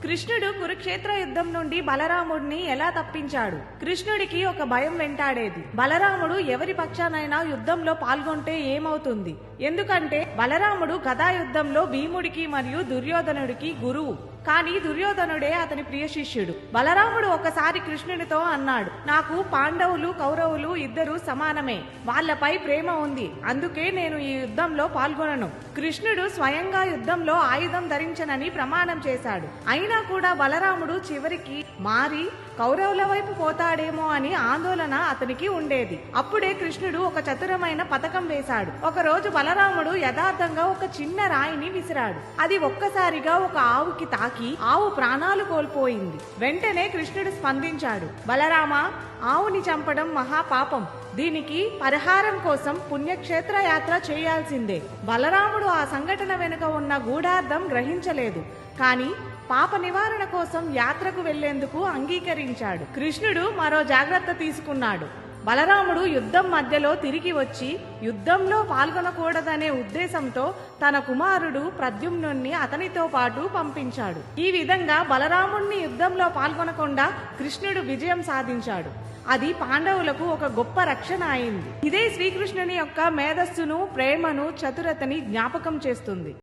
కృష్ణుడు కురుక్షేత్ర యుద్ధం నుండి బలరాముడిని ఎలా తప్పించాడు? కృష్ణుడికి ఒక భయం వెంటాడేది. బలరాముడు ఎవరి పక్షానైనా యుద్ధంలో పాల్గొంటే ఏమవుతుంది? ఎందుకంటే బలరాముడు గదా యుద్ధంలో భీముడికి మరియు దుర్యోధనుడికి గురువు. కానీ దుర్యోధనుడే అతని ప్రియ శిష్యుడు. బలరాముడు ఒకసారి కృష్ణునితో అన్నాడు, నాకు పాండవులు కౌరవులు ఇద్దరు సమానమే, వాళ్లపై ప్రేమ ఉంది, అందుకే నేను ఈ యుద్ధంలో పాల్గొనను. కృష్ణుడు స్వయంగా యుద్ధంలో ఆయుధం ధరించనని ప్రమాణం చేశాడు. అయినా కూడా బలరాముడు చివరికి మారి కౌరవుల వైపు పోతాడేమో అని ఆందోళన అతనికి ఉండేది. అప్పుడే కృష్ణుడు ఒక చతురమైన పథకం వేశాడు. ఒక రోజు బలరాముడు యథార్థంగా ఒక చిన్న రాయిని విసిరాడు. అది ఒక్కసారిగా ఒక ఆవుకి తాకి ఆవు ప్రాణాలు కోల్పోయింది. వెంటనే కృష్ణుడు స్పందించాడు, బలరామా, ఆవుని చంపడం మహాపాపం, దీనికి పరిహారం కోసం పుణ్యక్షేత్ర యాత్ర చేయాల్సిందే. బలరాముడు ఆ సంఘటన వెనుక ఉన్న గూఢార్థం గ్రహించలేదు, కానీ పాప నివారణ కోసం యాత్రకు వెళ్లేందుకు అంగీకరించాడు. కృష్ణుడు మరో జాగ్రత్త తీసుకున్నాడు. బలరాముడు యుద్ధం మధ్యలో తిరిగి వచ్చి యుద్ధంలో పాల్గొనకూడదనే ఉద్దేశంతో తన కుమారుడు ప్రద్యుమ్నుణ్ణి అతనితో పాటు పంపించాడు. ఈ విధంగా బలరాముణ్ణి యుద్ధంలో పాల్గొనకుండా కృష్ణుడు విజయం సాధించాడు. అది పాండవులకు ఒక గొప్ప రక్షణ అయింది. ఇదే శ్రీకృష్ణుని యొక్క మేధస్సును, ప్రేమను, చతురతని జ్ఞాపకం చేస్తుంది.